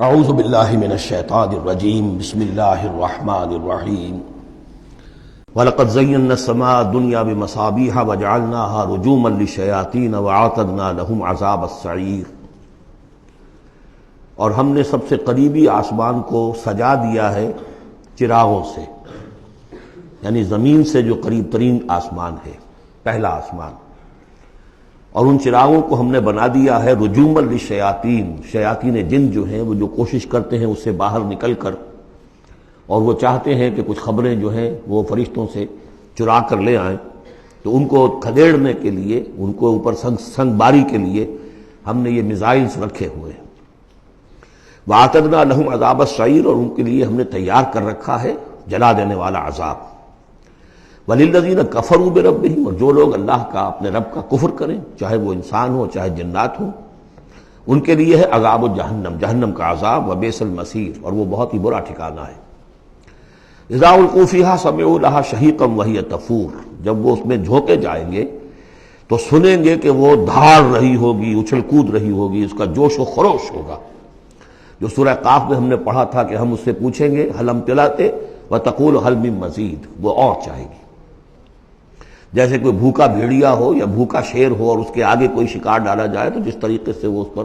اعوذ باللہ من الشیطان الرجیم بسم اللہ الرحمن الرحیم وَلَقَدْ زَيَّنَّا السَّمَاءَ الدُّنْيَا بِمَصَابِيحَ وَجَعَلْنَاهَا رُجُومًا لِلشَّيَاطِينَ وَأَعْتَدْنَا لَهُمْ عَذَابَ السَّعِيرِ۔ اور ہم نے سب سے قریبی آسمان کو سجا دیا ہے چراغوں سے، یعنی زمین سے جو قریب ترین آسمان ہے، پہلا آسمان، اور ان چراغوں کو ہم نے بنا دیا ہے رجوما للشیاطین، شیاطین جن جو ہیں وہ جو کوشش کرتے ہیں اس سے باہر نکل کر، اور وہ چاہتے ہیں کہ کچھ خبریں جو ہیں وہ فرشتوں سے چرا کر لے آئیں، تو ان کو کھدیڑنے کے لیے، ان کو اوپر سنگ باری کے لیے ہم نے یہ میزائلز رکھے ہوئے ہیں۔ وَأَعْتَدْنَا لَهُمْ عَذَابَ السَّعِيرِ، اور ان کے لیے ہم نے تیار کر رکھا ہے جلا دینے والا عذاب۔ وَلِلَّذِينَ كَفَرُوا بِرَبِّهِمْ، اور جو لوگ اللہ کا، اپنے رب کا کفر کریں، چاہے وہ انسان ہو چاہے جنات ہوں، ان کے لیے ہے عذاب جہنم، جہنم کا عذاب، وبئس المصیر، اور وہ بہت ہی برا ٹھکانہ ہے۔ اذا القوا فیہا سمعوا لہا شہیقا وہی تفور، جب وہ اس میں جھونکے جائیں گے تو سنیں گے کہ وہ دھاڑ رہی ہوگی، اچھل کود رہی ہوگی، اس کا جوش و خروش ہوگا، جو سورہ قاف میں ہم نے پڑھا تھا کہ ہم اس سے پوچھیں گے هل امتلأت وتقول هل من مزید، وہ اور چاہے گی۔ جیسے کوئی بھوکا بھیڑیا ہو یا بھوکا شیر ہو اور اس کے آگے کوئی شکار ڈالا جائے تو جس طریقے سے وہ اس پر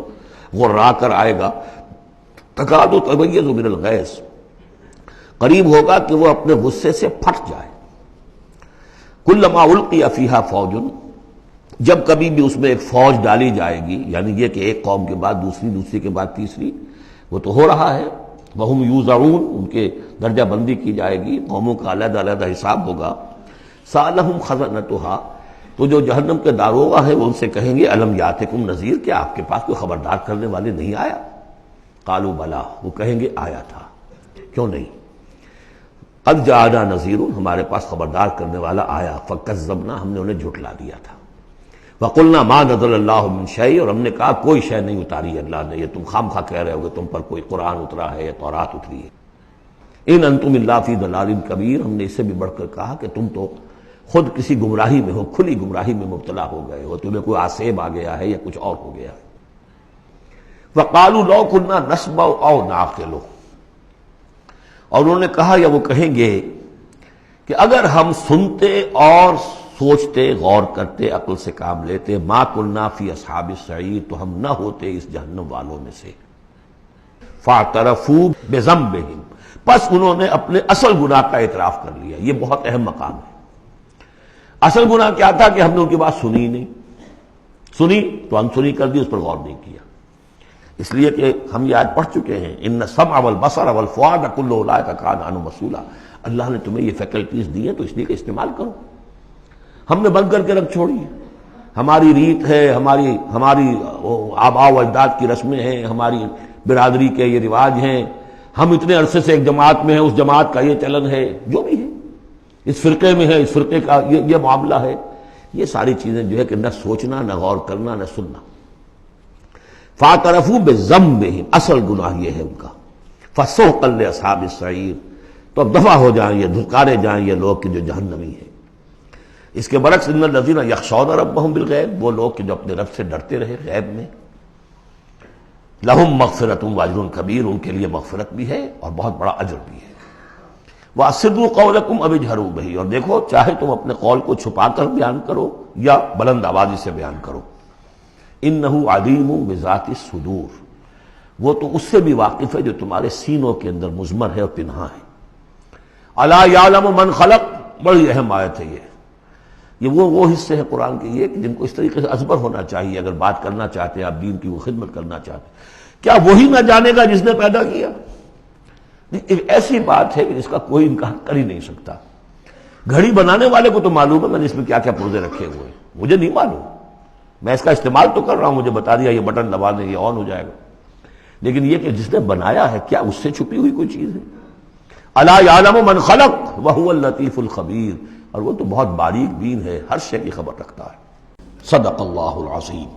غرا کر آئے گا، تکاد تمیز من الغیظ، قریب ہوگا کہ وہ اپنے غصے سے پھٹ جائے۔ کلما القی فیہا فوج، جب کبھی بھی اس میں ایک فوج ڈالی جائے گی، یعنی یہ کہ ایک قوم کے بعد دوسری، دوسری کے بعد تیسری، وہ تو ہو رہا ہے، وہم یوزعون، ان کے درجہ بندی کی جائے گی، قوموں کا علیحدہ علیحدہ حساب ہوگا۔ سألہم خزنتہا، تو جو جہنم کے داروغہ ہیں وہ ان سے کہیں گے الم یاتکم نذیر، کیا آپ کے پاس کوئی خبردار کرنے والے نہیں آیا؟ قالوا بلا، وہ کہیں گے آیا تھا، کیوں نہیں؟ قد جاءنا نذیر، ہمارے پاس خبردار کرنے والا آیا، فکذبنا، ہم نے انہیں جھٹلا دیا تھا۔ وقلنا ما نزل اللہ من شیء، اور ہم نے کہا کوئی شے نہیں اتاری اللہ نے، یہ تم خام خواہ کہہ رہے ہو کہ تم پر کوئی قرآن اترا ہے یا تورات اتری ہے۔ ان انتم الا فی ضلال کبیر، ہم نے اس سے بھی بڑھ کر کہا کہ تم تو خود کسی گمراہی میں ہو، کھلی گمراہی میں مبتلا ہو گئے ہو، تمہیں کوئی آسیب آ گیا ہے یا کچھ اور ہو گیا ہے۔ وقالوا لو كنا نسمع او نعقل، اور انہوں نے کہا یا وہ کہیں گے کہ اگر ہم سنتے اور سوچتے، غور کرتے، عقل سے کام لیتے، ما كنا فی اصحاب السعیر، تو ہم نہ ہوتے اس جہنم والوں میں سے۔ فاعترفوا بذنبہم، پس انہوں نے اپنے اصل گناہ کا اعتراف کر لیا۔ یہ بہت اہم مقام ہے۔ اصل گناہ کیا تھا کہ ہم نے ان کی بات سنی نہیں، سنی تو انسنی کر دی، اس پر غور نہیں کیا۔ اس لیے کہ ہم یہ آیت پڑھ چکے ہیں، ان السمع والبصر والفؤاد کل اولئک کان عنہ مسئولا، اللہ نے تمہیں یہ فیکلٹیز دی ہیں تو اس لیے کہ استعمال کرو۔ ہم نے بند کر کے رکھ چھوڑی، ہماری ریت ہے، ہماری آباء و اجداد کی رسمیں ہیں، ہماری برادری کے یہ رواج ہیں، ہم اتنے عرصے سے ایک جماعت میں ہیں، اس جماعت کا یہ چلن ہے، جو بھی ہے، اس فرقے میں ہے، اس فرقے کا یہ معاملہ ہے، یہ ساری چیزیں جو ہے کہ نہ سوچنا، نہ غور کرنا، نہ سننا۔ فاعترفوا بذنبہم، اصل گناہ یہ ہے ان کا۔ فسحقا لاصحاب السعیر، تو اب دفع ہو جائیں، یہ دھکارے جائیں یہ لوگ کہ جو جہنمی ہیں۔ اس کے برعکس ان الذین یخشون ربہم بالغیب، وہ لوگ کہ جو اپنے رب سے ڈرتے رہے غیب میں، لہم مغفرۃ واجر کبیر، ان کے لیے مغفرت بھی ہے اور بہت بڑا اجر بھی ہے۔ وَأَسِرُّوا قَوْلَكُمْ أَوِ اجْهَرُوا بِهِ، اور دیکھو چاہے تم اپنے قول کو چھپا کر بیان کرو یا بلند آوازی سے بیان کرو۔ إِنَّهُ عَلِيمٌ بِذَاتِ الصُّدُورِ، وہ تو اس سے بھی واقف ہے جو تمہارے سینوں کے اندر مضمر ہے اور پنہاں ہے۔ أَلَا يَعْلَمُ مَنْ خَلَقَ، بڑی اہم آیت ہے یہ وہ حصے ہیں قرآن کے یہ کہ جن کو اس طریقے سے ازبر ہونا چاہیے اگر بات کرنا چاہتے ہیں، آپ دین کی وہ خدمت کرنا چاہتے ہیں۔ کیا وہی نہ جانے گا جس نے پیدا کیا؟ ایک ایسی بات ہے کہ جس کا کوئی انکار کر ہی نہیں سکتا۔ گھڑی بنانے والے کو تو معلوم ہے میں نے اس میں کیا کیا پرزے رکھے ہوئے ہیں، مجھے نہیں معلوم، میں اس کا استعمال تو کر رہا ہوں، مجھے بتا دیا یہ بٹن دبا دیں یہ آن ہو جائے گا، لیکن یہ کہ جس نے بنایا ہے کیا اس سے چھپی ہوئی کوئی چیز ہے؟ الا یعلم من خلق وهو اللطیف الخبیر، اور وہ تو بہت باریک بین ہے، ہر شے کی خبر رکھتا ہے۔ صدق اللہ العظیم۔